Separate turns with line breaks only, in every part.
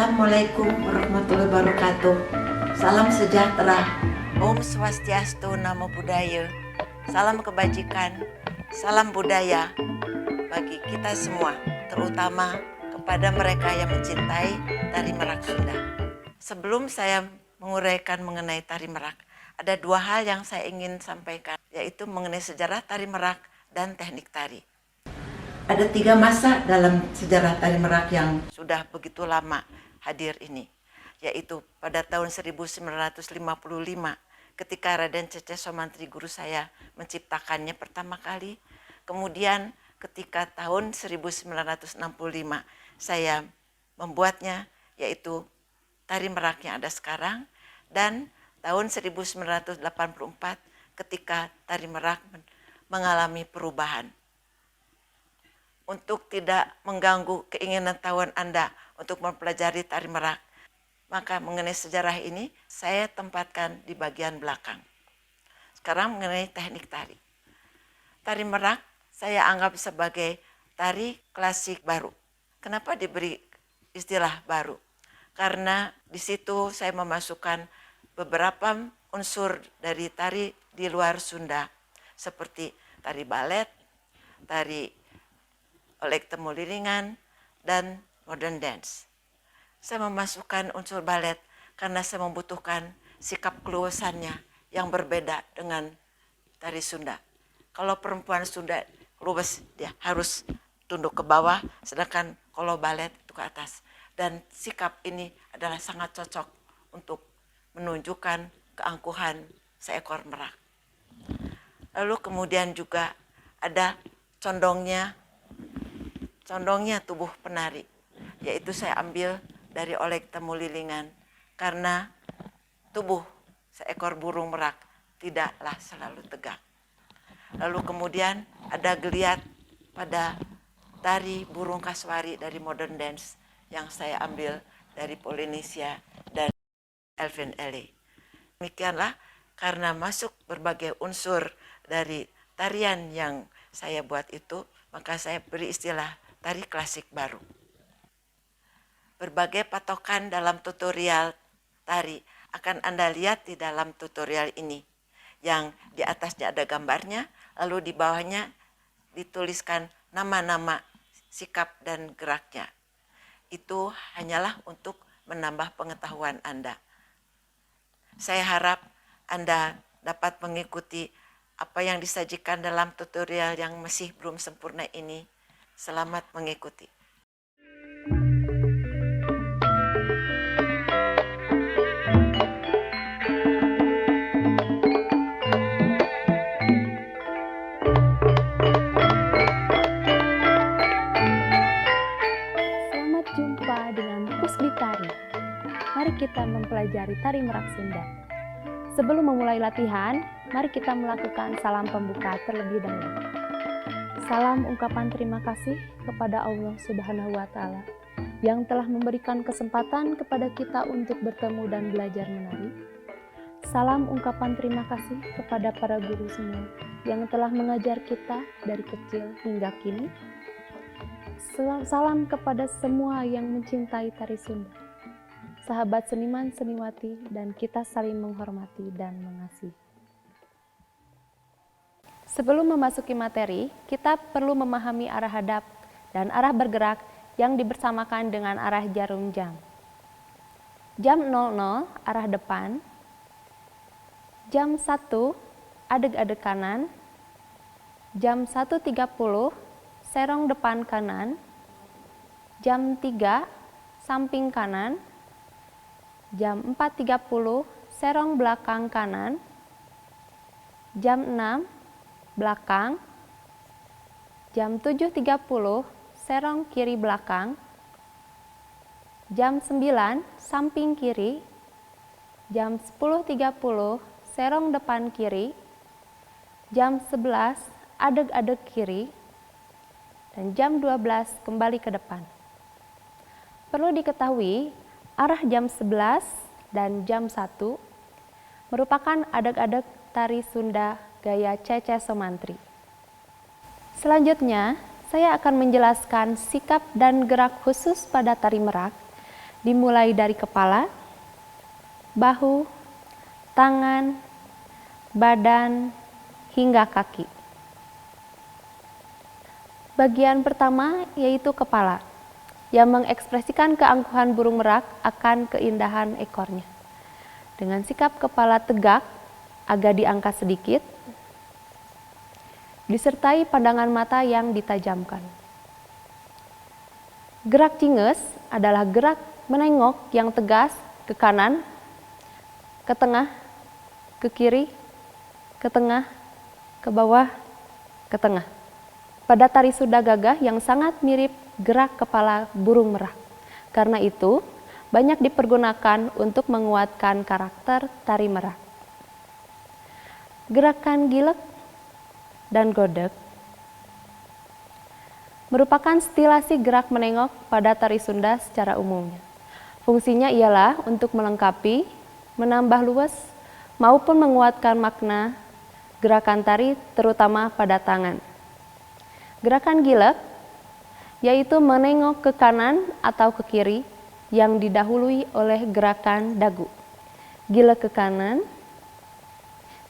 Assalamualaikum warahmatullahi wabarakatuh. Salam sejahtera. Om Swastiastu, Namo Buddhaya. Salam kebajikan, salam budaya bagi kita semua, terutama kepada mereka yang mencintai tari merak Sunda. Sebelum saya menguraikan mengenai tari merak, ada dua hal yang saya ingin sampaikan, yaitu mengenai sejarah tari merak dan teknik tari. Ada 3 masa dalam sejarah tari merak yang sudah begitu lama hadir ini, yaitu pada tahun 1955 ketika Raden Cece Somantri guru saya menciptakannya pertama kali. Kemudian ketika tahun 1965 saya membuatnya, yaitu tari merak yang ada sekarang, dan tahun 1984 ketika tari merak mengalami perubahan. Untuk tidak mengganggu keinginan tahuan Anda untuk mempelajari tari merak, maka mengenai sejarah ini saya tempatkan di bagian belakang. Sekarang mengenai teknik tari. Tari merak saya anggap sebagai tari klasik baru. Kenapa diberi istilah baru? Karena di situ saya memasukkan beberapa unsur dari tari di luar Sunda, seperti tari balet, tari olek temu liringan, dan modern dance. Saya memasukkan unsur balet karena saya membutuhkan sikap keluasannya yang berbeda dengan tari Sunda. Kalau perempuan Sunda luwes, dia harus tunduk ke bawah, sedangkan kalau balet itu ke atas. Dan sikap ini adalah sangat cocok untuk menunjukkan keangkuhan seekor merak. Lalu kemudian juga ada condongnya tubuh penari, yaitu saya ambil dari olek temu lilingan, karena tubuh seekor burung merak tidaklah selalu tegak. Lalu kemudian ada geliat pada tari burung kaswari dari modern dance yang saya ambil dari Polynesia dan Elfin Ele. Demikianlah, karena masuk berbagai unsur dari tarian yang saya buat itu, maka saya beri istilah tari klasik baru. Berbagai patokan dalam tutorial tari akan Anda lihat di dalam tutorial ini. Yang di atasnya ada gambarnya, lalu di bawahnya dituliskan nama-nama sikap dan geraknya. Itu hanyalah untuk menambah pengetahuan Anda. Saya harap Anda dapat mengikuti apa yang disajikan dalam tutorial yang masih belum sempurna ini. Selamat mengikuti.
Selamat jumpa dengan Pusdi Tari. Mari kita mempelajari tari merak Sunda. Sebelum memulai latihan, mari kita melakukan salam pembuka terlebih dahulu. Salam ungkapan terima kasih kepada Allah Subhanahu wa Ta'ala yang telah memberikan kesempatan kepada kita untuk bertemu dan belajar menari. Salam ungkapan terima kasih kepada para guru semua yang telah mengajar kita dari kecil hingga kini. Salam kepada semua yang mencintai tari Sunda, sahabat seniman seniwati, dan kita saling menghormati dan mengasihi. Sebelum memasuki materi, kita perlu memahami arah hadap dan arah bergerak yang dibersamakan dengan arah jarum jam. Jam 00 arah depan, jam 1 adeg-adeg kanan, jam 1.30 serong depan kanan, jam 3 samping kanan, jam 4.30 serong belakang kanan, jam 6 belakang, jam 7.30 serong kiri belakang, jam 9 samping kiri, jam 10.30 serong depan kiri, jam 11 adeg-adeg kiri, dan jam 12 kembali ke depan. Perlu diketahui, arah jam 11 dan jam 1 merupakan adeg-adeg tari Sunda gaya Cece Somantri. Selanjutnya, saya akan menjelaskan sikap dan gerak khusus pada tari merak dimulai dari kepala, bahu, tangan, badan, hingga kaki. Bagian pertama yaitu kepala, yang mengekspresikan keangkuhan burung merak akan keindahan ekornya. Dengan sikap kepala tegak, agak diangkat sedikit, disertai pandangan mata yang ditajamkan. Gerak cinges adalah gerak menengok yang tegas ke kanan, ke tengah, ke kiri, ke tengah, ke bawah, ke tengah. Pada tari Sunda Gagah yang sangat mirip gerak kepala burung merak. Karena itu, banyak dipergunakan untuk menguatkan karakter tari merak. Gerakan gilek dan godek merupakan stilasi gerak menengok pada tari Sunda secara umumnya. Fungsinya ialah untuk melengkapi, menambah luas, maupun menguatkan makna gerakan tari terutama pada tangan. Gerakan gilek yaitu menengok ke kanan atau ke kiri yang didahului oleh gerakan dagu. Gilek ke kanan,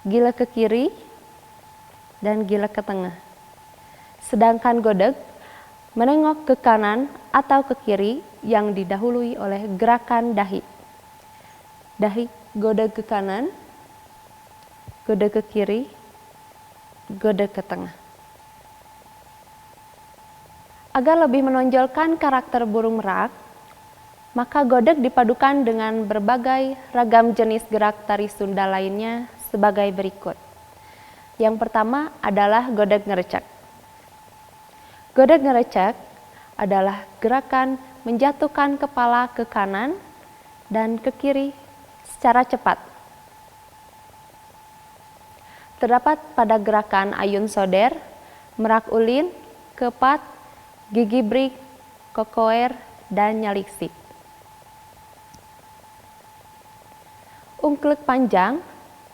gilek ke kiri, dan gilek ke tengah. Sedangkan godek menengok ke kanan atau ke kiri yang didahului oleh gerakan dahi. Dahi godek ke kanan, godek ke kiri, godek ke tengah. Agar lebih menonjolkan karakter burung merak, maka godek dipadukan dengan berbagai ragam jenis gerak tari Sunda lainnya sebagai berikut. Yang pertama adalah godek ngerecek. Godek ngerecek adalah gerakan menjatuhkan kepala ke kanan dan ke kiri secara cepat. Terdapat pada gerakan ayun soder, merak ulin, kepat, gigi brik, kokoer, dan nyaliksik. Ungklek panjang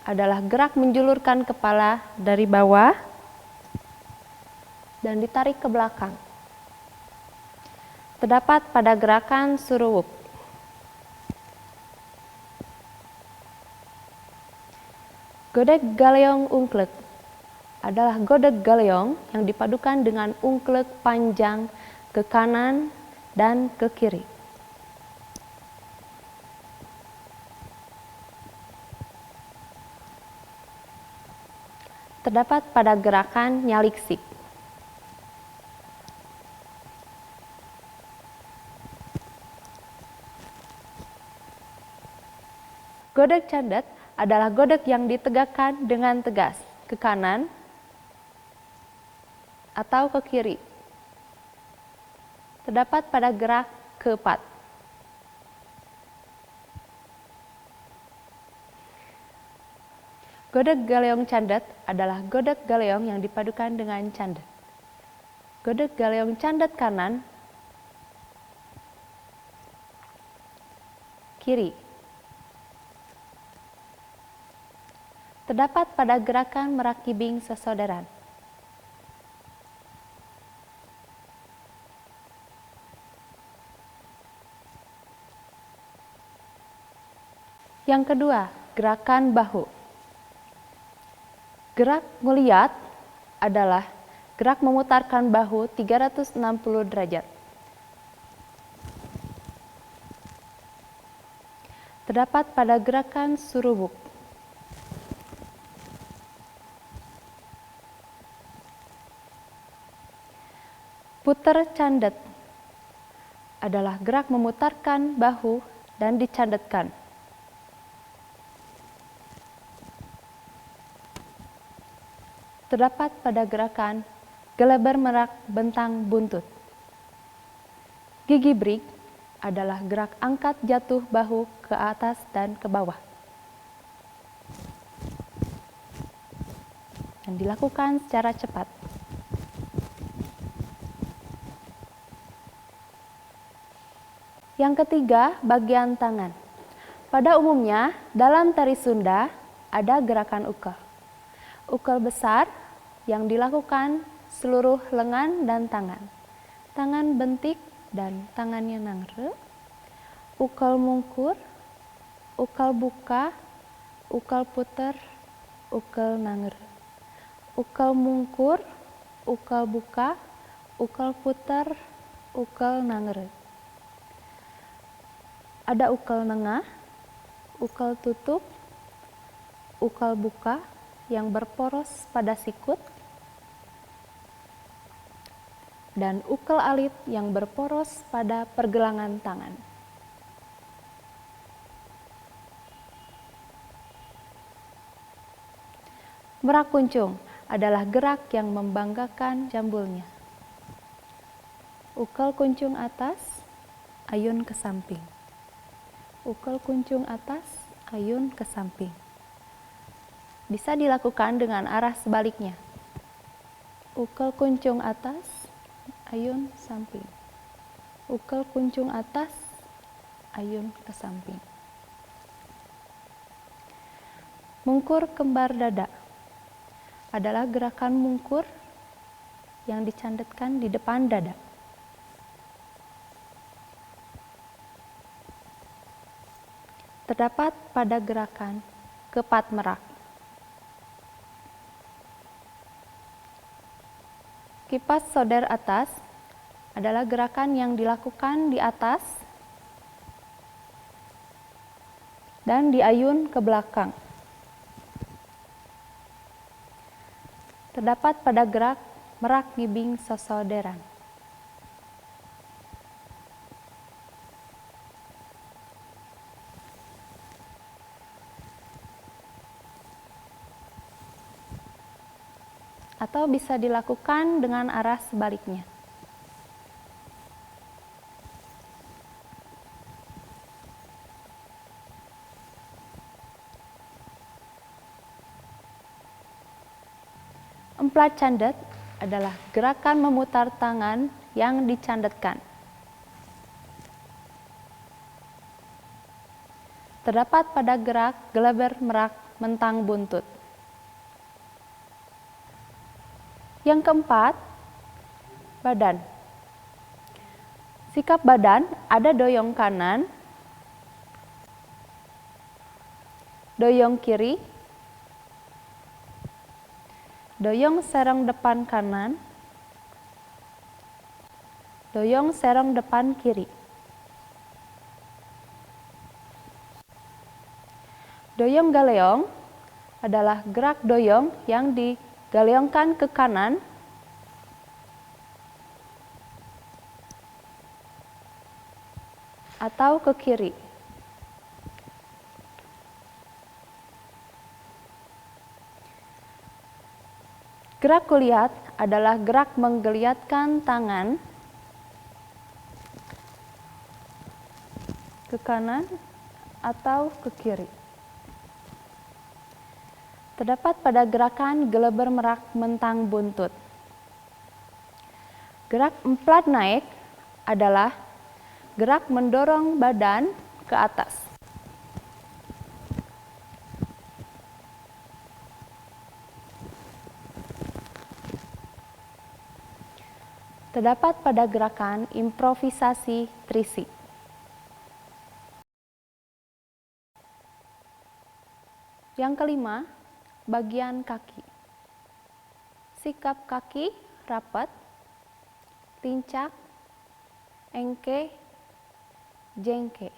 adalah gerak menjulurkan kepala dari bawah dan ditarik ke belakang. Terdapat pada gerakan suruwuk. Godek galeong ungklek adalah godek galeong yang dipadukan dengan ungklek panjang ke kanan dan ke kiri. Terdapat pada gerakan nyaliksik. Godek candet adalah godek yang ditegakkan dengan tegas ke kanan atau ke kiri. Terdapat pada gerak keempat. Godek galeong candet adalah godek galeong yang dipadukan dengan candet. Godek galeong candet kanan, kiri. Terdapat pada gerakan merak kibing sesoderan. Yang kedua, gerakan bahu. Gerak ngeliat adalah gerak memutarkan bahu 360 derajat. Terdapat pada gerakan surubuk. Puter candet adalah gerak memutarkan bahu dan dicandetkan. Terdapat pada gerakan geleber merak bentang buntut. Gigi brik adalah gerak angkat jatuh bahu ke atas dan ke bawah. Dan dilakukan secara cepat. Yang ketiga, bagian tangan. Pada umumnya, dalam tari Sunda ada gerakan ukel. Ukel besar yang dilakukan seluruh lengan dan tangan. Tangan bentik dan tangannya nangre. ukal mungkur, ukal buka, ukal puter, ukal nanger. Ukal mungkur, ukal buka, ukal puter, ukal nanger. Ada ukal nengah, ukal tutup, ukal buka yang berporos pada sikut, dan ukal alit yang berporos pada pergelangan tangan. Merak kuncung adalah gerak yang membanggakan jambulnya. Ukal kuncung atas, ayun ke samping. Ukal kuncung atas, ayun ke samping. Bisa dilakukan dengan arah sebaliknya. Ukal kuncung atas, ayun samping. Ukal kuncung atas, ayun ke samping. Mungkur kembar dada adalah gerakan mungkur yang dicandetkan di depan dada. Terdapat pada gerakan kepat merak. Kipas soder atas adalah gerakan yang dilakukan di atas dan diayun ke belakang. Terdapat pada gerak merak ngibing sosoderan. Atau bisa dilakukan dengan arah sebaliknya. Emplat candet adalah gerakan memutar tangan yang dicandetkan. Terdapat pada gerak geleber merak mentang buntut. Yang keempat, badan. Sikap badan ada doyong kanan, doyong kiri, doyong serong depan kanan, doyong serong depan kiri. Doyong galeong adalah gerak doyong yang digaleongkan ke kanan atau ke kiri. Gerak kuliat adalah gerak menggeliatkan tangan ke kanan atau ke kiri. Terdapat pada gerakan geleber merak mentang buntut. Gerak emplat naik adalah gerak mendorong badan ke atas. Terdapat pada gerakan improvisasi trisi. Yang kelima, bagian kaki. Sikap kaki rapat, tincak, engke, jengke.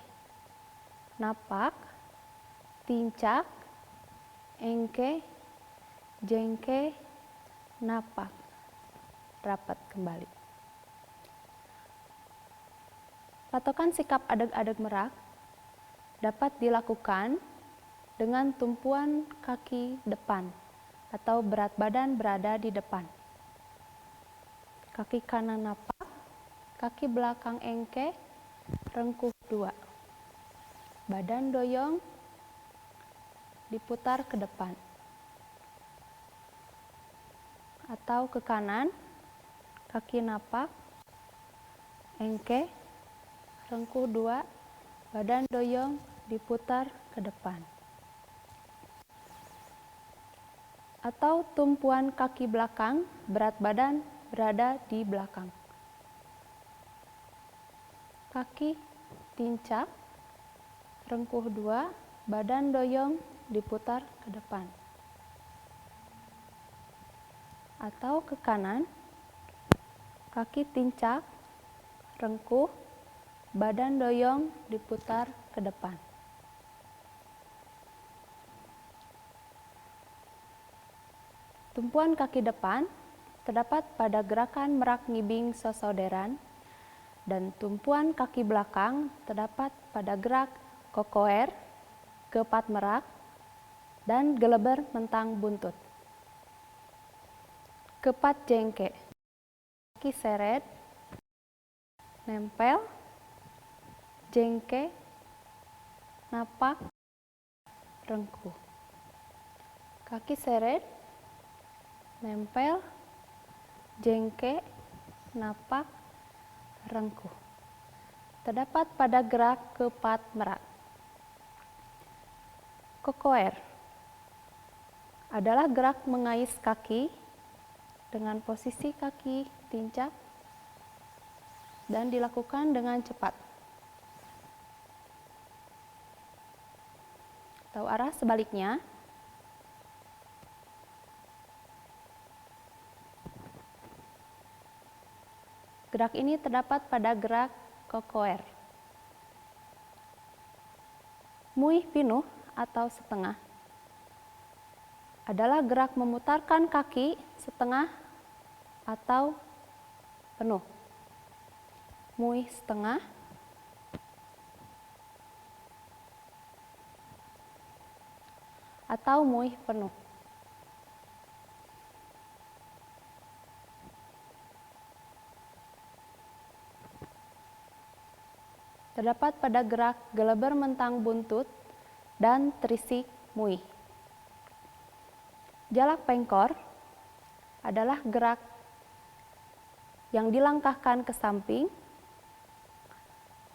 Napak, tincak, engke, jengke, napak. Rapat kembali. Patokan sikap adeg-adeg merak dapat dilakukan dengan tumpuan kaki depan atau berat badan berada di depan. Kaki kanan napak, kaki belakang engke, rengkuh 2. Badan doyong diputar ke depan atau ke kanan, kaki napak, engke, rengkuh 2, badan doyong diputar ke depan. Atau tumpuan kaki belakang, berat badan berada di belakang. Kaki tincak, Rengkuh 2, badan doyong diputar ke depan. Atau ke kanan, kaki tincak, rengkuh, badan doyong diputar ke depan. Tumpuan kaki depan terdapat pada gerakan merak ngibing sosoderan, dan tumpuan kaki belakang terdapat pada gerak kokoer, kepat merak, dan geleber mentang buntut. Kepat jengke, kaki seret, nempel, jengke, napak, rengkuh. Kaki seret, nempel, jengke, napak, rengkuh. Terdapat pada gerak kepat merak. Kokoer adalah gerak mengais kaki dengan posisi kaki tincap dan dilakukan dengan cepat. Atau arah sebaliknya. Gerak ini terdapat pada gerak kokoer. Muih pinuh atau setengah adalah gerak memutarkan kaki setengah atau penuh. Muih setengah, atau muih penuh. Terdapat pada gerak geleber mentang buntut dan terisik muih. Jalak pengkor adalah gerak yang dilangkahkan ke samping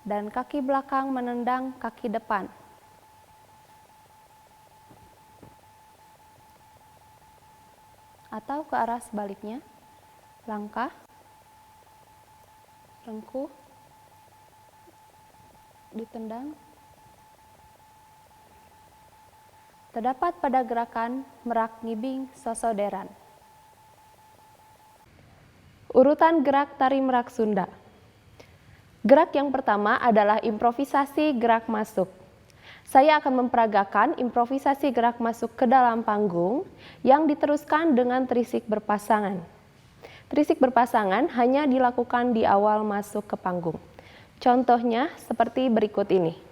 dan kaki belakang menendang kaki depan. Atau ke arah sebaliknya, langkah, rengkuh, ditendang. Terdapat pada gerakan merak ngibing sosoderan. Urutan gerak tari merak Sunda. Gerak yang pertama adalah improvisasi gerak masuk. Saya akan memperagakan improvisasi gerak masuk ke dalam panggung yang diteruskan dengan terisik berpasangan. Terisik berpasangan hanya dilakukan di awal masuk ke panggung. Contohnya seperti berikut ini.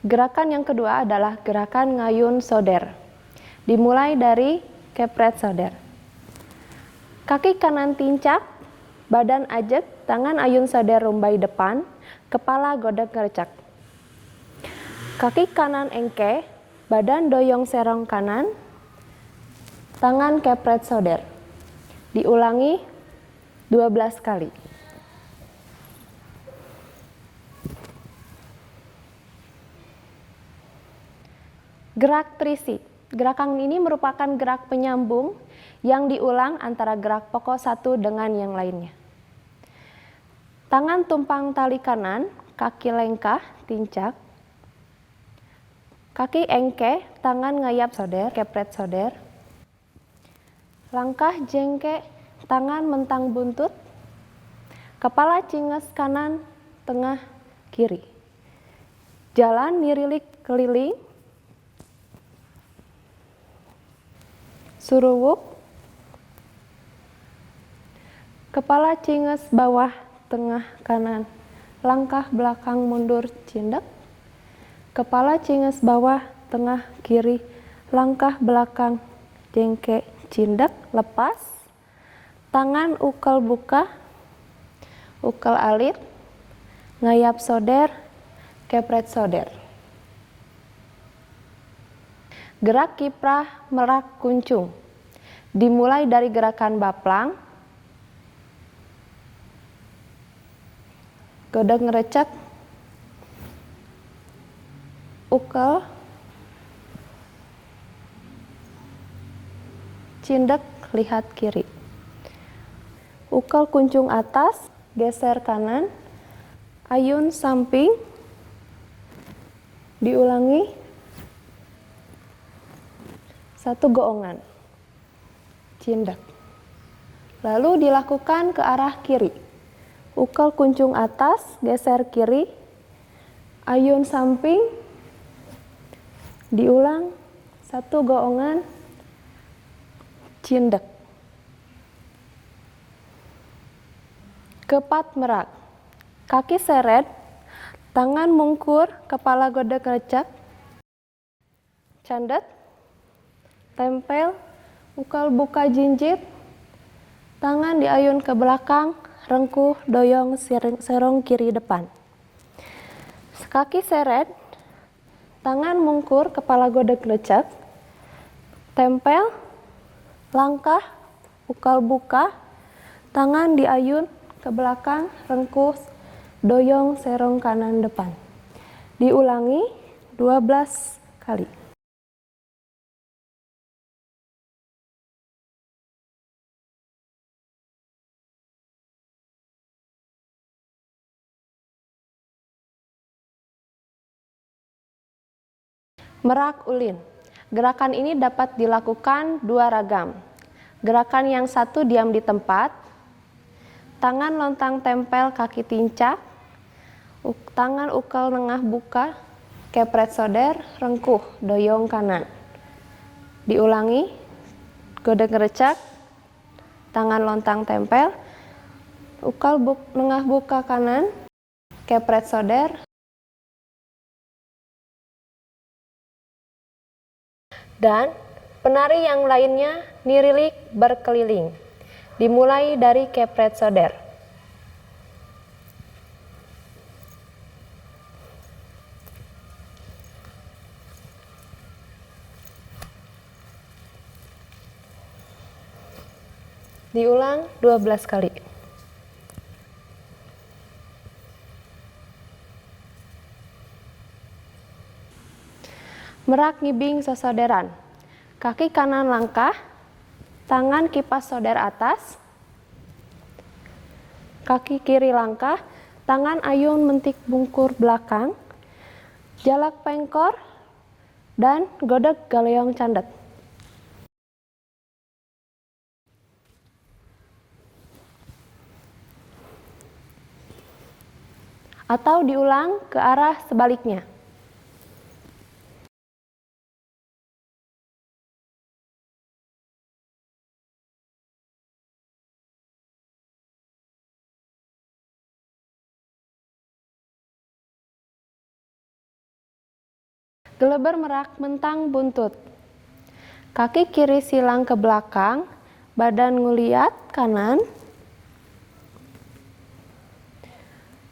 Gerakan yang kedua adalah gerakan ngayun soder. Dimulai dari kepret soder. Kaki kanan tincap, badan ajek, tangan ayun soder rumbai depan, kepala godek ngerecak. Kaki kanan engke, badan doyong serong kanan, tangan kepret soder. Diulangi 12 kali. Gerak terisik. Gerakan ini merupakan gerak penyambung yang diulang antara gerak pokok satu dengan yang lainnya. Tangan tumpang tali kanan, kaki lengkah, tincak. Kaki engke, tangan ngayap soder, kepret soder. Langkah jengke, tangan mentang buntut. Kepala cinges kanan, tengah, kiri. Jalan nirilik keliling. Suruwuk. Kepala cinges bawah, tengah, kanan. Langkah belakang mundur cindak. Kepala cinges bawah, tengah, kiri. Langkah belakang jengke, cindak, lepas. Tangan ukel buka, ukel alit, ngayap soder, kepret soder. Gerak kiprah merak kuncung. Dimulai dari gerakan baplang, godeg ngerecek, ukel, cindak, lihat kiri. Ukel kuncung atas, geser kanan, ayun samping, diulangi, satu goongan, cindak. Lalu dilakukan ke arah kiri. Ukel kuncung atas, geser kiri, ayun samping, diulang, satu goongan, cindak. Kepat merak, kaki seret, tangan mungkur, kepala godeg recek, candet, tempel, ukel buka jinjit, tangan diayun ke belakang, rengkuh, doyong, serong kiri depan. Kaki seret, tangan mungkur, kepala godeg lecek, tempel, langkah, ukel buka, tangan diayun ke belakang, rengkuh, doyong, serong kanan depan. Diulangi 12 kali. Merak ulin. Gerakan ini dapat dilakukan dua ragam. Gerakan yang satu diam di tempat, tangan lontang tempel kaki tincak, tangan ukel nengah buka, kepret soder, rengkuh, doyong kanan. Diulangi, godeg ngerecek, tangan lontang tempel, ukel nengah buka kanan, kepret soder, dan penari yang lainnya nirilik berkeliling. Dimulai dari kepret soder. Diulang 12 kali. Merak ngibing sosoderan. Kaki kanan langkah, tangan kipas soder atas, kaki kiri langkah, tangan ayun mentik bungkur belakang, jalak pengkor, dan godeg galeong candet. Atau diulang ke arah sebaliknya. Geleber merak mentang buntut. Kaki kiri silang ke belakang, badan nguliat kanan,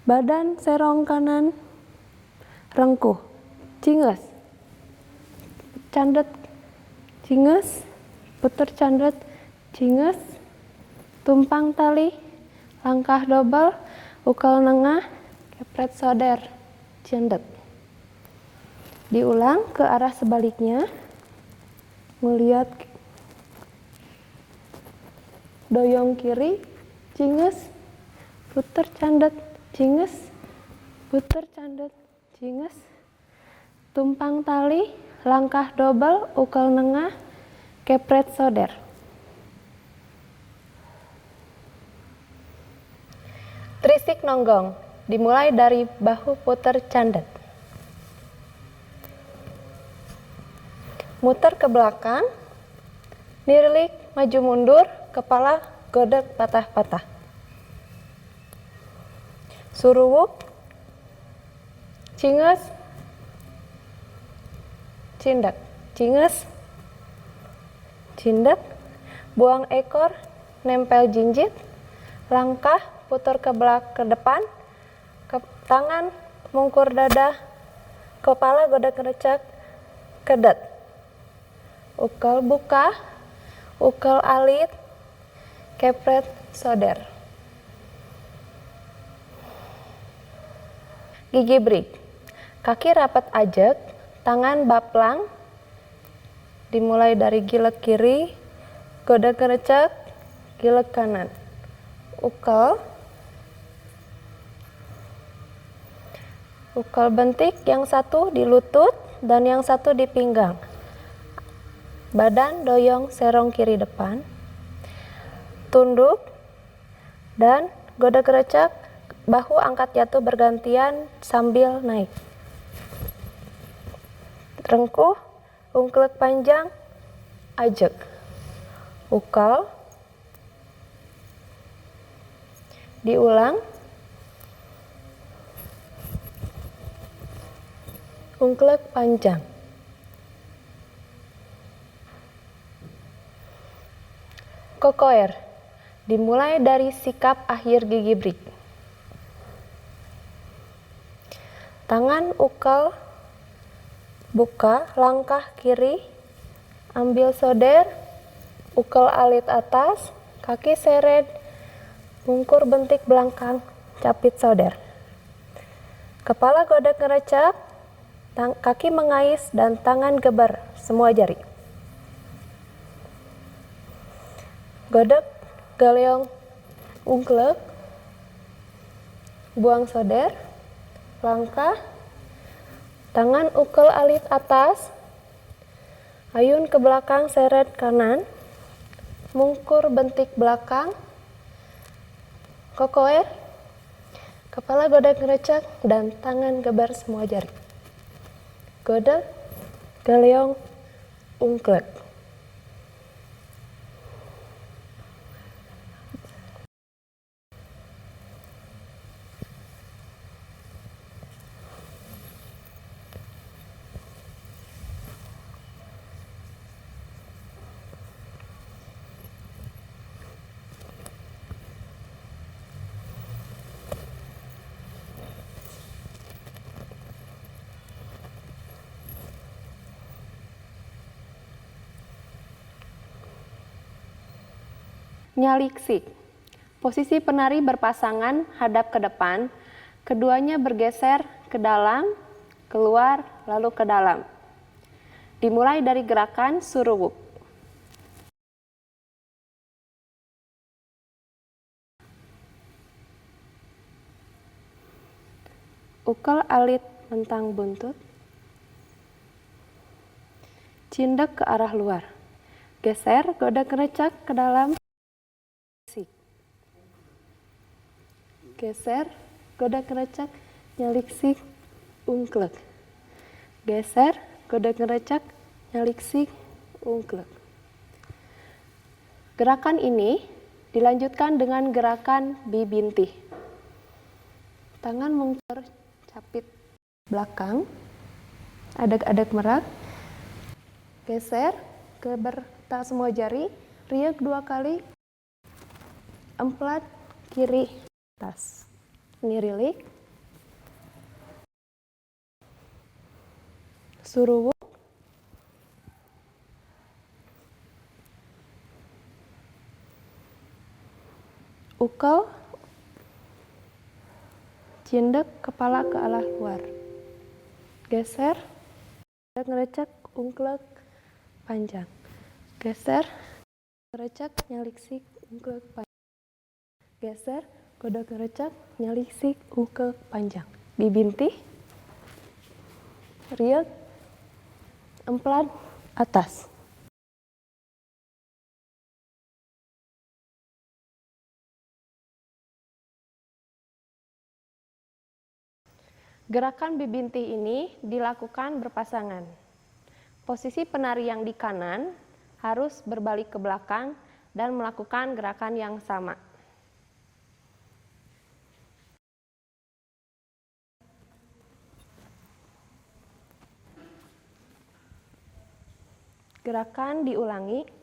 badan serong kanan, rengkuh, cinges, candet, cinges, puter candet, cinges, tumpang tali, langkah dobel, ukel nengah, kepret soder, candet. Diulang ke arah sebaliknya.
melihat doyong kiri, jinges, puter candet, jinges, puter candet, jinges, tumpang tali, langkah double, ukel nengah, kepret soder. Trisik nonggong, dimulai dari bahu puter candet. Muter ke belakang, nirlik, maju mundur, kepala godek patah-patah. Suruwuk, cinges, cindak, cinges, cindak, buang ekor, nempel jinjit, langkah, putar ke depan, ke tangan, mungkur dada, kepala godek ngerecek, kedet. Ukel buka, ukel alit, kepret soder. Gigi break, kaki rapat ajek, tangan baplang, dimulai dari gilek kiri, godek ngerecek, gilek kanan. Ukel bentik, yang satu di lutut dan yang satu di pinggang. Badan doyong serong kiri depan, tunduk dan godek gerecek, bahu angkat jatuh bergantian sambil naik. Rengkuh, ungklek panjang, ajek. Ukel, diulang, ungklek panjang. Kokoer, dimulai dari sikap akhir gigi break. Tangan ukel buka, langkah kiri, ambil soder, ukel alit atas, kaki seret, mungkur bentik belakang, capit soder. Kepala godek ngerecek, kaki mengais dan tangan geber semua jari. Godek galeong ungklek, buang soder, langkah, tangan ukel alit atas, ayun ke belakang seret kanan, mungkur bentik belakang, kokoer, kepala godek ngerecek dan tangan geber semua jari. Godek galeong ungklek.
Nyaliksik. Posisi penari berpasangan hadap ke depan, keduanya bergeser ke dalam, keluar, lalu ke dalam. Dimulai dari gerakan suruwuk. Ukel alit mentang buntut. Cindak ke arah luar. Geser, godek ngerecek ke dalam. Geser, godek ngerecek, nyaliksik, ungklek. Geser, godek ngerecek, nyaliksik, ungklek. Gerakan ini dilanjutkan dengan gerakan bibintih. Tangan mungkur capit belakang, adek-adek merak. Geser, geber tak semua jari, riak 2 kali, emplat kiri atas. Ini rilik, suruwuk, ukel, cindek kepala ke arah luar. Geser, ngerecek, ungklek, panjang.
Geser, kerecak, nyaliksik, ungkek, panjang. Geser, goda kerecak, nyaliksik, ungkek, panjang. Bibinti, riek, emplan, atas. Gerakan bibinti ini dilakukan berpasangan. Posisi penari yang di kanan harus berbalik ke belakang dan melakukan gerakan yang sama. Gerakan diulangi.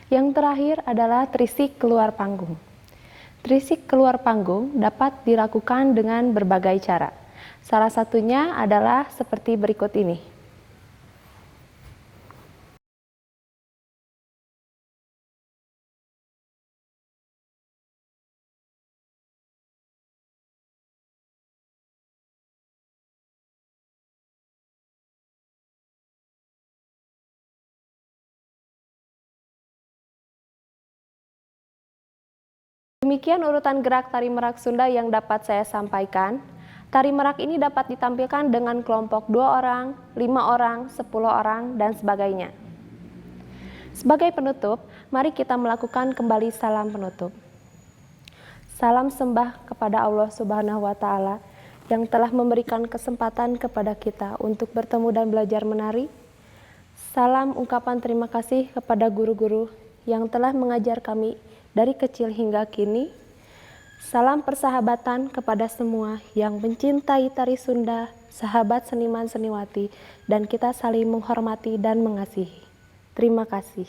Yang terakhir adalah trisik keluar panggung. Trisik keluar panggung dapat dilakukan dengan berbagai cara. Salah satunya adalah seperti berikut ini. Demikian urutan gerak tari merak Sunda yang dapat saya sampaikan. Tari merak ini dapat ditampilkan dengan kelompok 2 orang, 5 orang, 10 orang, dan sebagainya. Sebagai penutup, mari kita melakukan kembali salam penutup. Salam sembah kepada Allah Subhanahu wa Ta'ala yang telah memberikan kesempatan kepada kita untuk bertemu dan belajar menari. Salam ungkapan terima kasih kepada guru-guru yang telah mengajar kami dari kecil hingga kini. Salam persahabatan kepada semua yang mencintai tari Sunda, sahabat seniman seniwati, dan kita saling menghormati dan mengasihi. Terima kasih.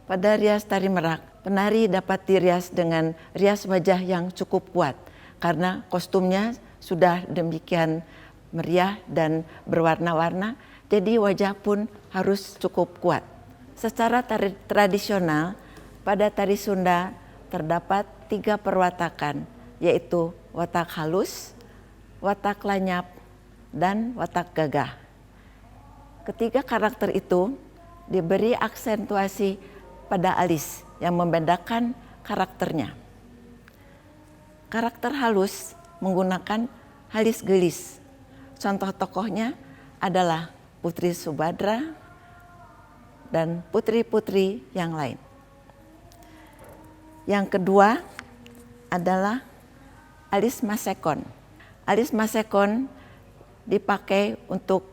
Pada rias tari merak, penari dapat dirias dengan rias wajah yang cukup kuat karena kostumnya sudah demikian meriah dan berwarna-warna, jadi wajah pun harus cukup kuat. Secara tradisional, pada tari Sunda terdapat 3 perwatakan, yaitu watak halus, watak lanyap, dan watak gagah. Ketiga karakter itu diberi aksentuasi pada alis yang membedakan karakternya. Karakter halus menggunakan halis gelis. Contoh tokohnya adalah Putri Subadra dan putri-putri yang lain. Yang kedua adalah alis masekon. Alis masekon dipakai untuk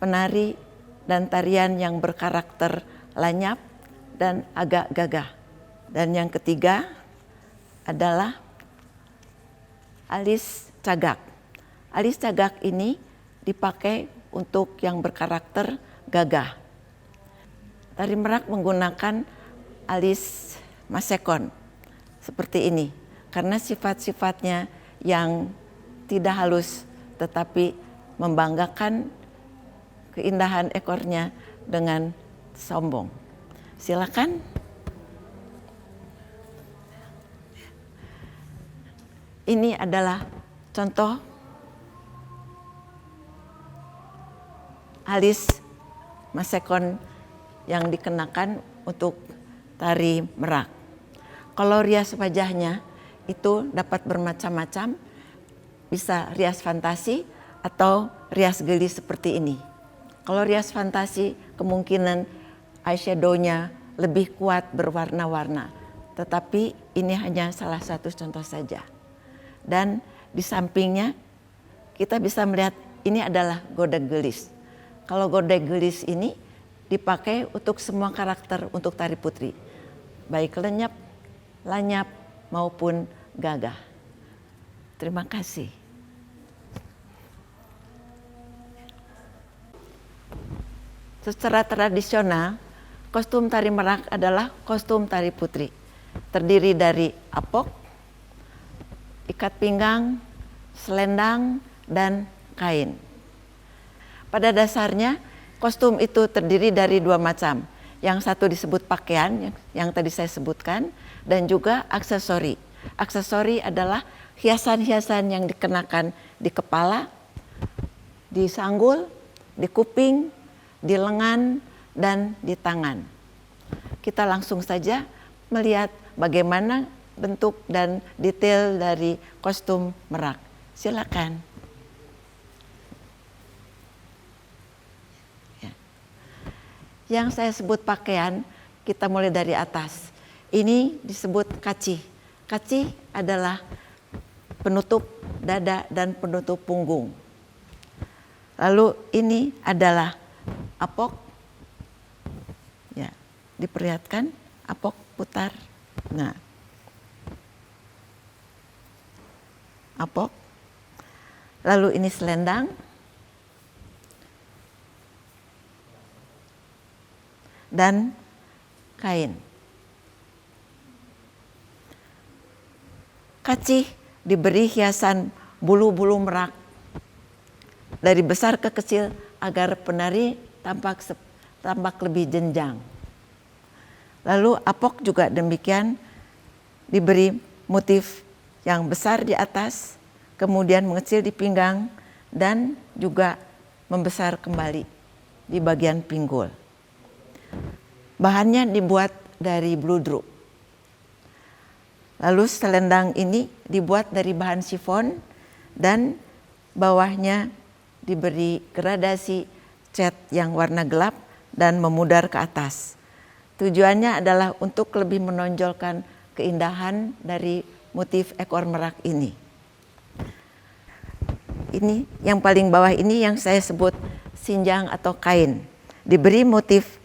penari dan tarian yang berkarakter lanyap dan agak gagah. Dan yang ketiga adalah alis cagak. Alis cagak ini dipakai untuk yang berkarakter gagah. Tari merak menggunakan alis masekon seperti ini karena sifat-sifatnya yang tidak halus tetapi membanggakan keindahan ekornya dengan sombong. Silakan. Ini adalah contoh alis masekon yang dikenakan untuk tari merak. Kalau rias wajahnya itu dapat bermacam-macam, bisa rias fantasi atau rias gelis seperti ini. Kalau rias fantasi kemungkinan eyeshadow-nya lebih kuat berwarna-warna, tetapi ini hanya salah satu contoh saja. Dan di sampingnya kita bisa melihat ini adalah godek gelis. Kalau godek gelis ini dipakai untuk semua karakter untuk tari putri, baik lenyap, lanyap maupun gagah. Terima kasih. Secara tradisional, kostum tari merak adalah kostum tari putri. Terdiri dari apok, ikat pinggang, selendang, dan kain. Pada dasarnya, kostum itu terdiri dari 2 macam. Yang satu disebut pakaian, yang tadi saya sebutkan, dan juga aksesori. Aksesori adalah hiasan-hiasan yang dikenakan di kepala, di sanggul, di kuping, di lengan, dan di tangan. Kita langsung saja melihat bagaimana bentuk dan detail dari kostum merak. Silakan. Ya. Yang saya sebut pakaian, kita mulai dari atas. Ini disebut kaci. Kaci adalah penutup dada dan penutup punggung. Lalu ini adalah apok. Ya, diperlihatkan apok putar. Nah, apok. Lalu ini selendang. Dan kain. Kaci diberi hiasan bulu-bulu merak dari besar ke kecil agar penari tampak lebih jenjang. Lalu apok juga demikian, diberi motif yang besar di atas, kemudian mengecil di pinggang, dan juga membesar kembali di bagian pinggul. Bahannya dibuat dari bludru. Lalu selendang ini dibuat dari bahan sifon dan bawahnya diberi gradasi cat yang warna gelap dan memudar ke atas. Tujuannya adalah untuk lebih menonjolkan keindahan dari motif ekor merak ini. Ini yang paling bawah ini yang saya sebut sinjang atau kain. Diberi motif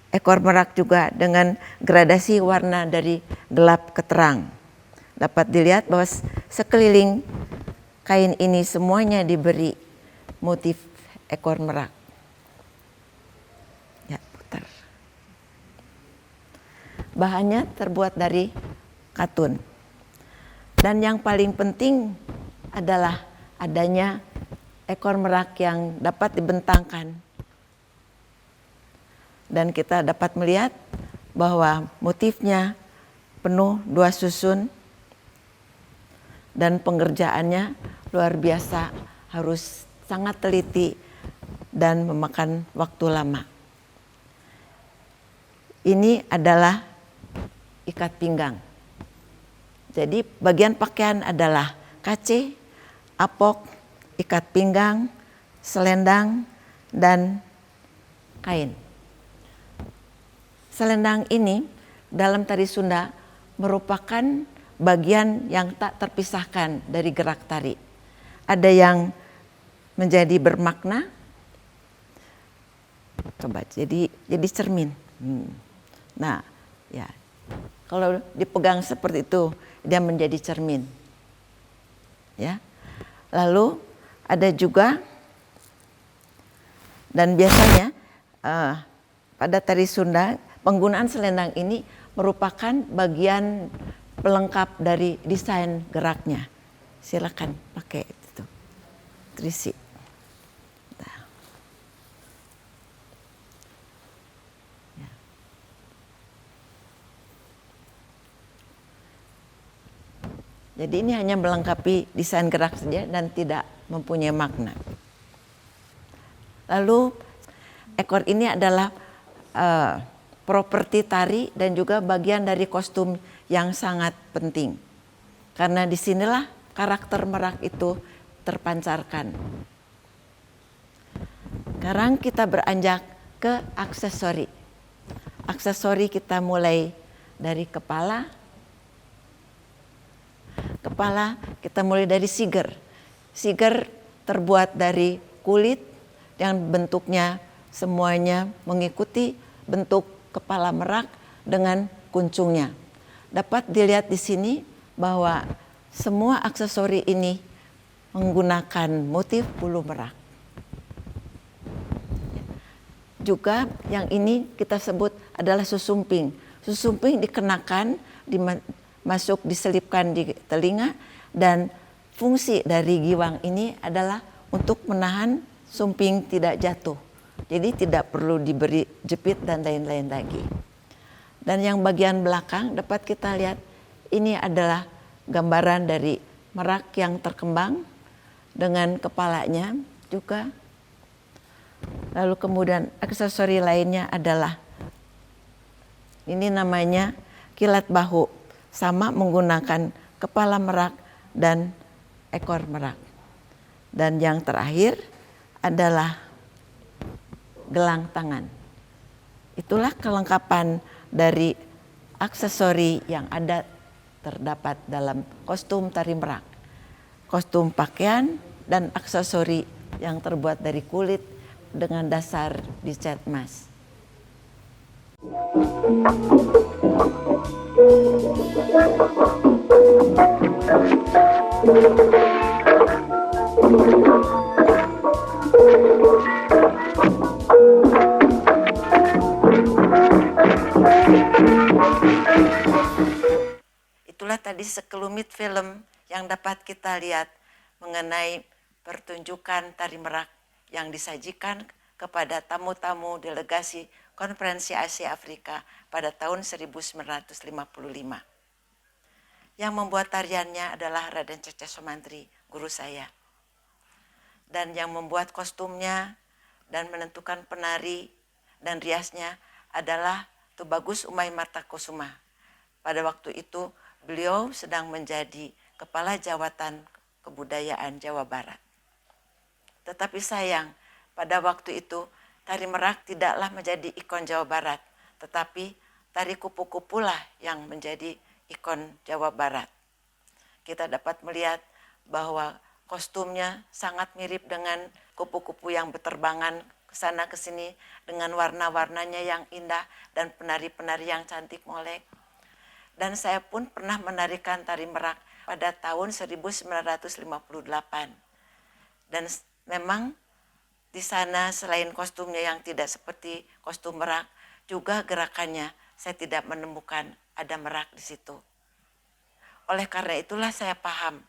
ekor merak juga dengan gradasi warna dari gelap ke terang. Dapat dilihat bahwa sekeliling kain ini semuanya diberi motif ekor merak. Ya, putar. bahannya terbuat dari katun. Dan yang paling penting adalah adanya ekor merak yang dapat dibentangkan. Dan kita dapat melihat bahwa motifnya penuh 2 susun dan pengerjaannya luar biasa, harus sangat teliti dan memakan waktu lama. Ini adalah ikat pinggang. Jadi bagian pakaian adalah kace, apok, ikat pinggang, selendang, dan kain. Selendang ini dalam tari Sunda merupakan bagian yang tak terpisahkan dari gerak tari. Ada yang menjadi bermakna, coba jadi cermin. Nah, ya, kalau dipegang seperti itu dia menjadi cermin. Ya, lalu ada juga, dan biasanya pada tari Sunda penggunaan selendang ini merupakan bagian pelengkap dari desain geraknya. Silakan pakai itu, terisi. Nah. Ya. Jadi ini hanya melengkapi desain gerak saja dan tidak mempunyai makna. Lalu ekor ini adalah properti tari dan juga bagian dari kostum yang sangat penting. Karena disinilah karakter merak itu terpancarkan. Sekarang kita beranjak ke aksesori. Aksesori kita mulai dari kepala. Kepala kita mulai dari siger. Siger terbuat dari kulit yang bentuknya semuanya mengikuti bentuk kepala merak dengan kuncungnya. Dapat dilihat di sini bahwa semua aksesori ini menggunakan motif bulu merak. Juga yang ini kita sebut adalah susumping. Susumping dikenakan, diselipkan di telinga, dan fungsi dari giwang ini adalah untuk menahan sumping tidak jatuh. Jadi tidak perlu diberi jepit dan lain-lain lagi. Dan yang bagian belakang dapat kita lihat ini adalah gambaran dari merak yang terkembang dengan kepalanya juga. Lalu kemudian aksesori lainnya adalah ini namanya kilat bahu, sama menggunakan kepala merak dan ekor merak. Dan yang terakhir adalah gelang tangan. Itulah kelengkapan dari aksesori yang ada terdapat dalam kostum tari merak. Kostum pakaian dan aksesori yang terbuat dari kulit dengan dasar dicat emas. Itulah tadi sekelumit film yang dapat kita lihat mengenai pertunjukan tari merak yang disajikan kepada tamu-tamu delegasi Konferensi Asia Afrika pada tahun 1955. Yang membuat tariannya adalah Raden Cece Sumantri, guru saya. Dan yang membuat kostumnya dan menentukan penari dan riasnya adalah Tubagus Umay Martakusuma. Pada waktu itu beliau sedang menjadi Kepala Jawatan Kebudayaan Jawa Barat. Tetapi sayang, pada waktu itu tari merak tidaklah menjadi ikon Jawa Barat, tetapi tari kupu-kupu lah yang menjadi ikon Jawa Barat. Kita dapat melihat bahwa kostumnya sangat mirip dengan kupu-kupu yang berterbangan ke sana ke sini dengan warna-warnanya yang indah dan penari-penari yang cantik molek. Dan saya pun pernah menarikan tari merak pada tahun 1958. Dan memang di sana selain kostumnya yang tidak seperti kostum merak, juga gerakannya saya tidak menemukan ada merak di situ. Oleh karena itulah saya paham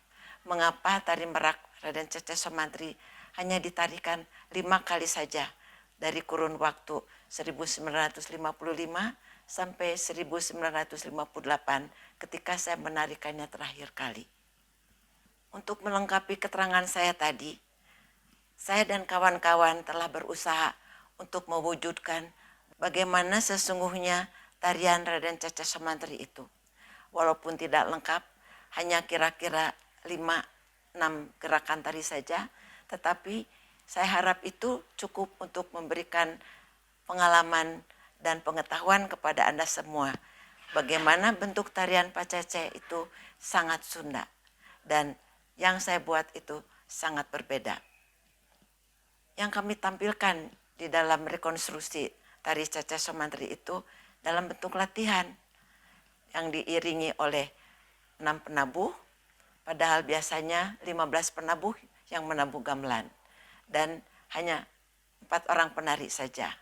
mengapa tari merak Raden Cece Somantri hanya ditarikan 5 kali saja dari kurun waktu 1955 sampai 1958 ketika saya menarikannya terakhir kali. Untuk melengkapi keterangan saya tadi, saya dan kawan-kawan telah berusaha untuk mewujudkan bagaimana sesungguhnya tarian Raden Cece Somantri itu. Walaupun tidak lengkap, hanya kira-kira 5-6 gerakan tari saja, tetapi saya harap itu cukup untuk memberikan pengalaman dan pengetahuan kepada Anda semua. Bagaimana bentuk tarian Pak Cece itu sangat Sunda. Dan yang saya buat itu sangat berbeda. Yang kami tampilkan di dalam rekonstruksi tari Cece Somantri itu dalam bentuk latihan yang diiringi oleh 6 penabuh, padahal biasanya 15 penabuh yang menabuh gamelan dan hanya 4 orang penari saja.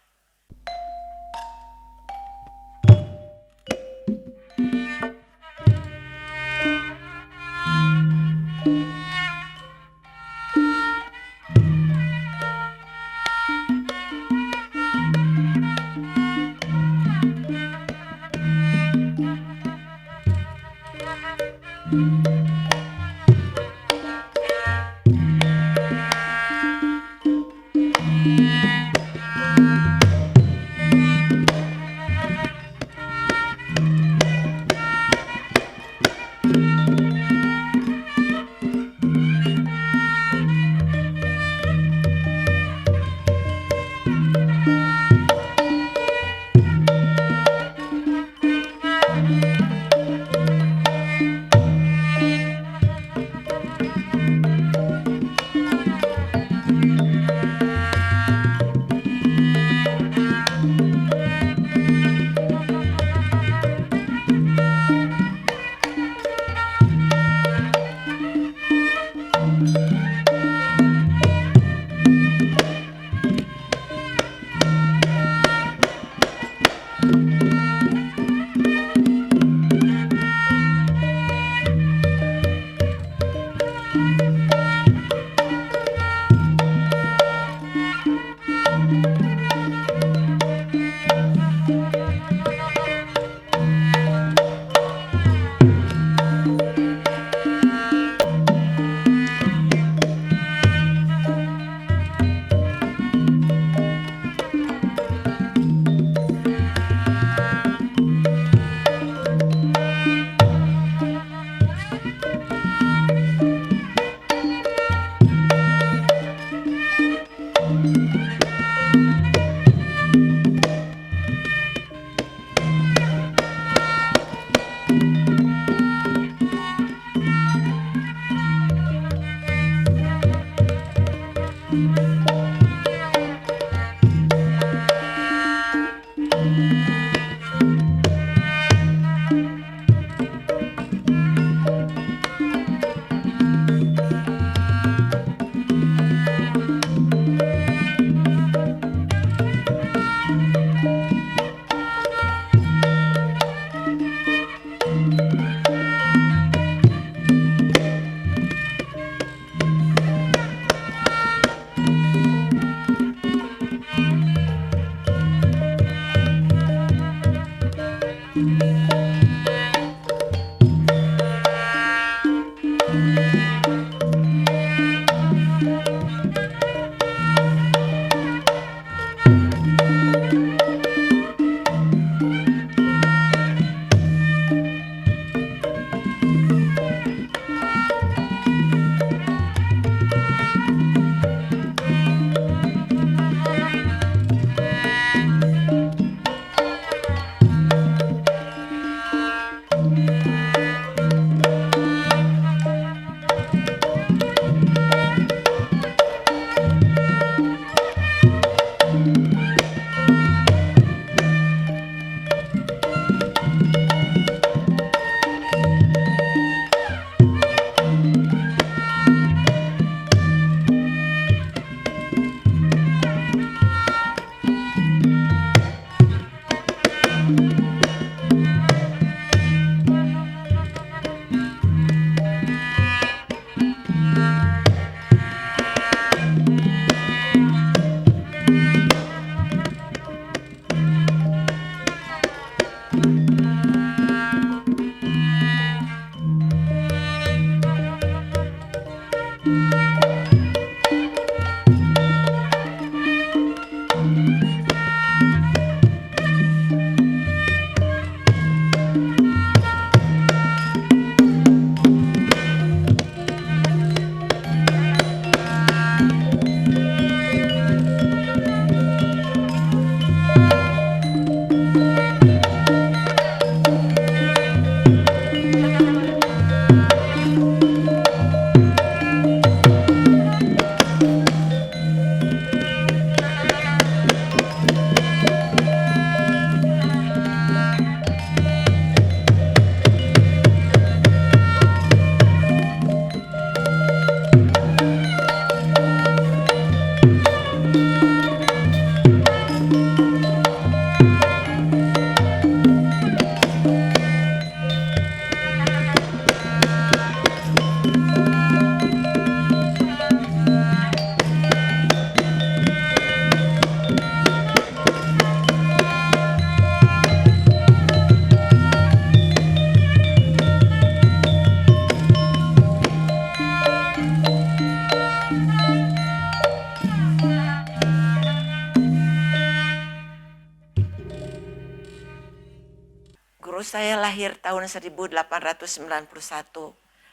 Guru saya lahir tahun 1891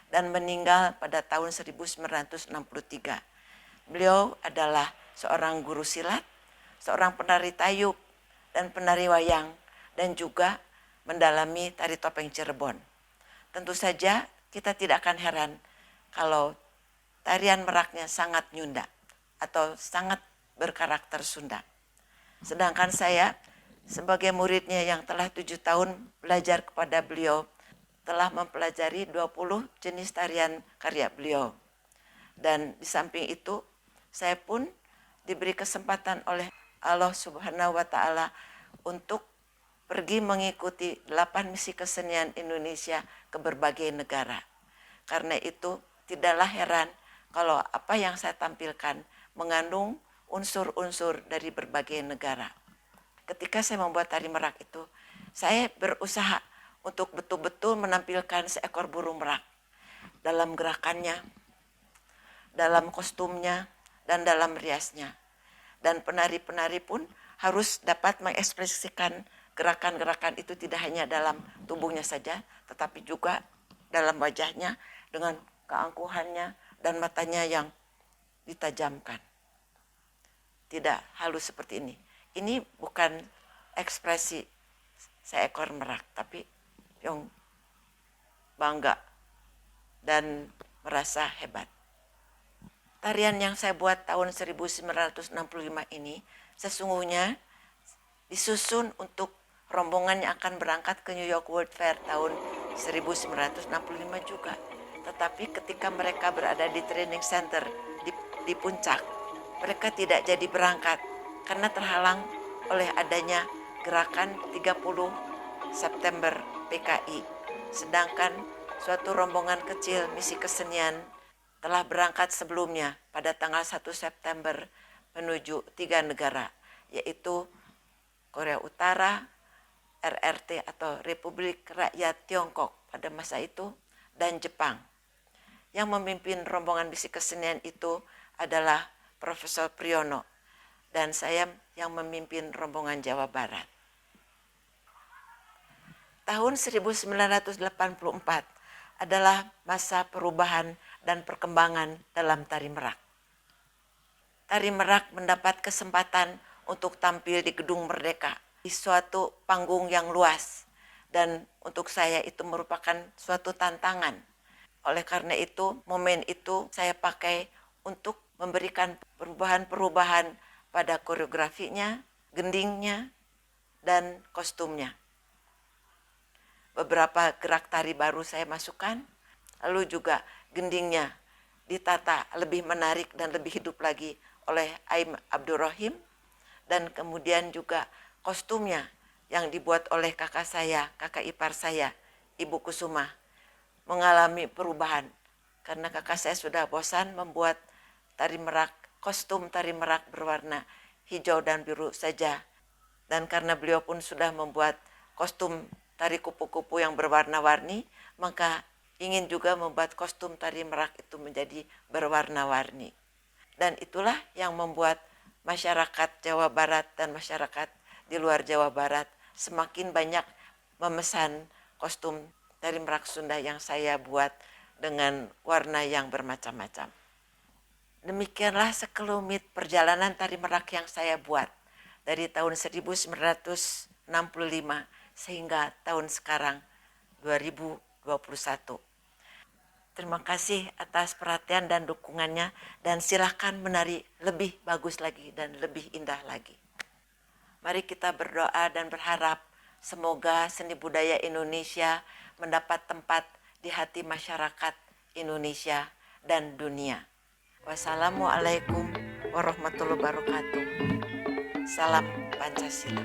dan meninggal pada tahun 1963. Beliau adalah seorang guru silat, seorang penari tayub dan penari wayang, dan juga mendalami tari topeng Cirebon. Tentu saja kita tidak akan heran kalau tarian meraknya sangat Nyunda atau sangat berkarakter Sunda. Sedangkan saya sebagai muridnya yang telah 7 tahun belajar kepada beliau, telah mempelajari 20 jenis tarian karya beliau. Dan di samping itu, saya pun diberi kesempatan oleh Allah Subhanahu wa Ta'ala untuk pergi mengikuti 8 misi kesenian Indonesia ke berbagai negara. Karena itu, tidaklah heran kalau apa yang saya tampilkan mengandung unsur-unsur dari berbagai negara. Ketika saya membuat tari merak itu, saya berusaha untuk betul-betul menampilkan seekor burung merak dalam gerakannya, dalam kostumnya, dan dalam riasnya. Dan penari-penari pun harus dapat mengekspresikan gerakan-gerakan itu tidak hanya dalam tubuhnya saja, tetapi juga dalam wajahnya dengan keangkuhannya dan matanya yang ditajamkan. Tidak halus seperti ini. Ini bukan ekspresi seekor merak, tapi yang bangga dan merasa hebat. Tarian yang saya buat tahun 1965 ini sesungguhnya disusun untuk rombongan yang akan berangkat ke New York World Fair tahun 1965 juga. Tetapi ketika mereka berada di training center di puncak, mereka tidak jadi berangkat karena terhalang oleh adanya gerakan 30 September PKI. Sedangkan suatu rombongan kecil misi kesenian telah berangkat sebelumnya pada tanggal 1 September menuju 3 negara, yaitu Korea Utara, RRT atau Republik Rakyat Tiongkok pada masa itu, dan Jepang. Yang memimpin rombongan misi kesenian itu adalah Profesor Priyono, dan saya yang memimpin rombongan Jawa Barat. Tahun 1984 adalah masa perubahan dan perkembangan dalam tari merak. Tari merak mendapat kesempatan untuk tampil di Gedung Merdeka, di suatu panggung yang luas, dan untuk saya itu merupakan suatu tantangan. Oleh karena itu, momen itu saya pakai untuk memberikan perubahan-perubahan pada koreografinya, gendingnya, dan kostumnya. Beberapa gerak tari baru saya masukkan, lalu juga gendingnya ditata lebih menarik dan lebih hidup lagi oleh Aim Abdurrahim, dan kemudian juga kostumnya yang dibuat oleh kakak saya, kakak ipar saya, Ibu Kusuma, mengalami perubahan karena kakak saya sudah bosan membuat tari merak, kostum tari merak berwarna hijau dan biru saja. Dan karena beliau pun sudah membuat kostum tari kupu-kupu yang berwarna-warni, maka ingin juga membuat kostum tari merak itu menjadi berwarna-warni. Dan itulah yang membuat masyarakat Jawa Barat dan masyarakat di luar Jawa Barat semakin banyak memesan kostum tari merak Sunda yang saya buat dengan warna yang bermacam-macam. Demikianlah sekelumit perjalanan tari merak yang saya buat dari tahun 1965 sehingga tahun sekarang 2021. Terima kasih atas perhatian dan dukungannya, dan silakan menari lebih bagus lagi dan lebih indah lagi. Mari kita berdoa dan berharap semoga seni budaya Indonesia mendapat tempat di hati masyarakat Indonesia dan dunia. Wassalamualaikum warahmatullahi wabarakatuh. Salam Pancasila.